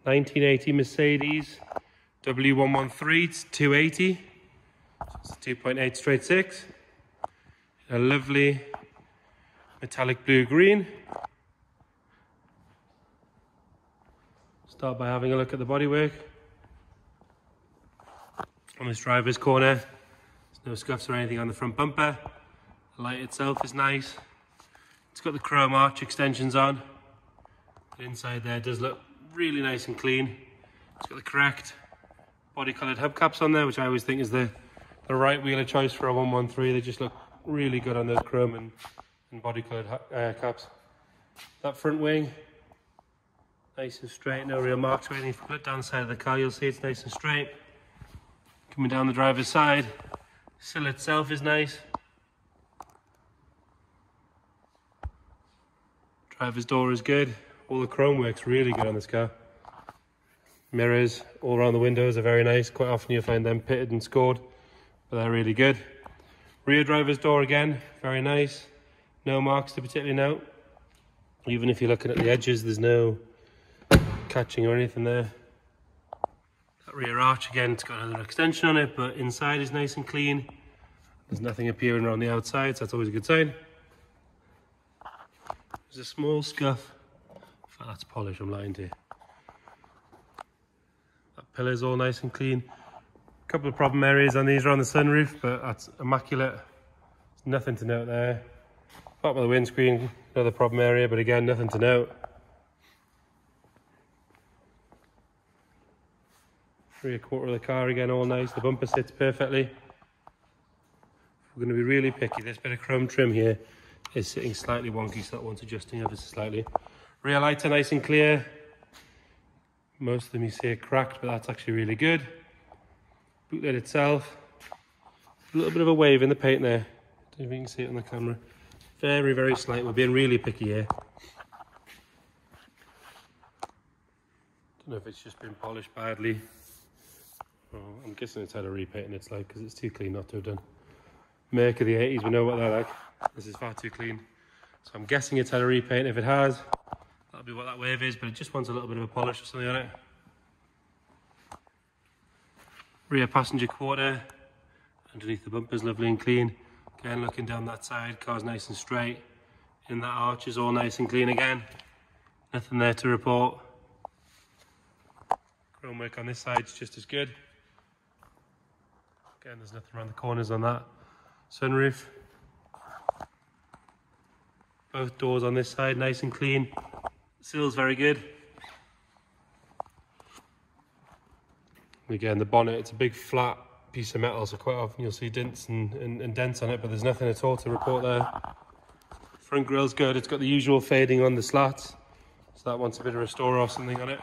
1980 Mercedes W123, it's 280. So it's a 2.8 straight six. A lovely metallic blue green. Start by having a look at the bodywork. On this driver's corner, there's no scuffs or anything on the front bumper. The light itself is nice. It's got the chrome arch extensions on. The inside there does look really nice and clean. It's got the correct body coloured hubcaps on there, which I always think is the right wheel of choice for a 113. They just look really good on those chrome and body coloured caps. That front wing, nice and straight, no real marks or anything. If you look down the side of the car, you'll see it's nice and straight. Coming down the driver's side, the sill itself is nice. Driver's door is good. All the chrome work's really good on this car. Mirrors all around the windows are very nice. Quite often you'll find them pitted and scored, but they're really good. Rear driver's door again, very nice. No marks to particularly note. Even if you're looking at the edges, there's no catching or anything there. That rear arch again, it's got another extension on it, but inside is nice and clean. There's nothing appearing around the outside, so that's always a good sign. There's a small scuff. In fact, that's polish, I'm lying to you. That pillar's all nice and clean. A couple of problem areas on these are on the sunroof, but that's immaculate. There's nothing to note there. Bottom of the windscreen, another problem area, but again, nothing to note. Rear quarter of the car again, all nice. The bumper sits perfectly. If we're going to be really picky, this bit of chrome trim here is sitting slightly wonky, so that one's adjusting ever so slightly. Rear lights are nice and clear. Most of them you see are cracked, but that's actually really good. Boot lid itself, a little bit of a wave in the paint there. Don't know if you can see it on the camera. Very, very slight. We're being really picky here. Don't know if it's just been polished badly. Oh, I'm guessing it's had a repaint in its life because it's too clean not to have done. Merc of the 80s, we know what they're like. This is far too clean. So I'm guessing it's had a repaint. If it has, that'll be what that wave is, but it just wants a little bit of a polish or something on it. Rear passenger quarter, underneath the bumper's lovely and clean. Again, looking down that side, car's nice and straight. In that arch is all nice and clean again. Nothing there to report. Chrome work on this side is just as good. Again, there's nothing around the corners on that. Sunroof. Both doors on this side, nice and clean. Sill's very good. Again, the bonnet, it's a big flat piece of metal, so quite often you'll see dents and dents on it, but there's nothing at all to report there. Front grille's good, it's got the usual fading on the slats, so that wants a bit of restore or something on it.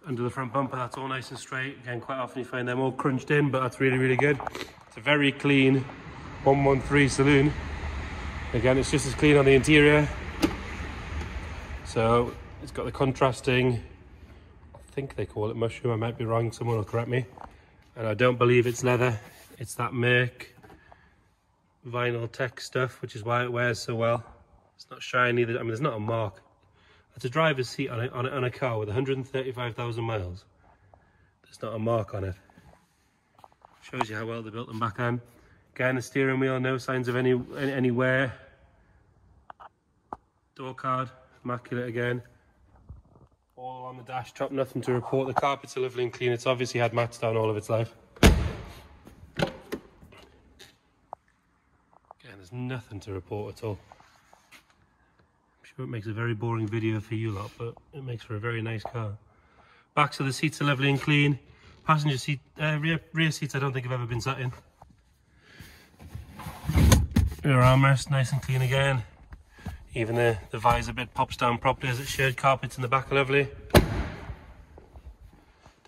Under the front bumper, that's all nice and straight. Again, quite often you find them all crunched in, but that's really, really good. It's a very clean 113 saloon. Again, it's just as clean on the interior. So it's got the contrasting, I think they call it mushroom, I might be wrong, someone will correct me. And I don't believe it's leather, it's that Merc vinyl tech stuff, which is why it wears so well. It's not shiny, I mean, there's not a mark. It's a driver's seat on a car with 135,000 miles. There's not a mark on it. Shows you how well they built them back then. Again, the steering wheel, no signs of any wear. Door card, immaculate again. All on the dash top, nothing to report. The carpets are lovely and clean. It's obviously had mats down all of its life. Again, there's nothing to report at all. I'm sure it makes a very boring video for you lot, but it makes for a very nice car. Backs of the seats are lovely and clean. Passenger seat, rear seats I don't think I've ever been sat in. Rear armrest, nice and clean again. Even the visor bit pops down properly as it should. Carpets in the back are lovely. It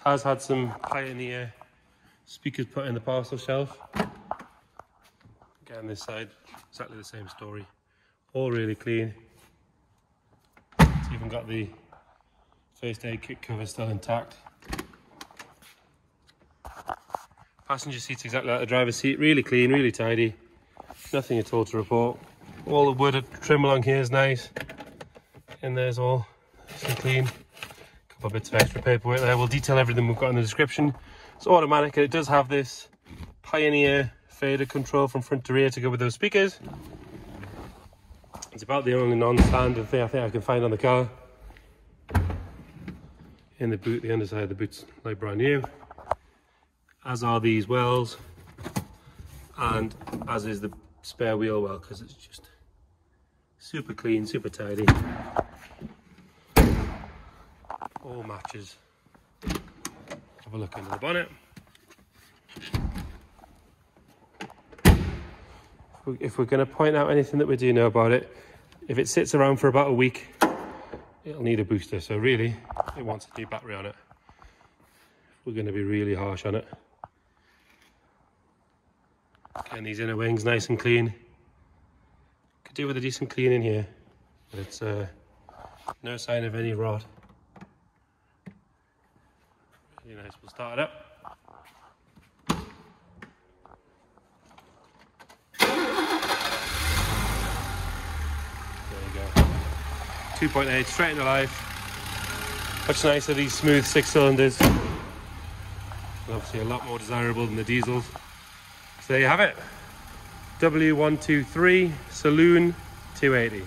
has had some Pioneer speakers put in the parcel shelf. Again, this side, exactly the same story. All really clean. It's even got the first aid kit cover still intact. Passenger seat's exactly like the driver's seat. Really clean, really tidy. Nothing at all to report. All the wood trim along here is nice. And there's all nice and clean. A couple of bits of extra paperwork there. We'll detail everything we've got in the description. It's automatic and it does have this Pioneer fader control from front to rear to go with those speakers. It's about the only non-standard thing I think I can find on the car. In the boot, the underside of the boot's like brand new, as are these wells, and as is the spare wheel well, because it's just super clean, super tidy. All matches. Have a look under the bonnet. If we're going to point out anything that we do know about it, if it sits around for about a week, it'll need a booster. So really, it wants a new battery on it. We're going to be really harsh on it. Again, these inner wings nice and clean. Could do with a decent clean in here, but it's no sign of any rot. Really nice. We'll start it up. There you go. 2.8 straight into life. Much nicer, these smooth 6 cylinders. And obviously a lot more desirable than the diesels. So there you have it. W123 Saloon 280.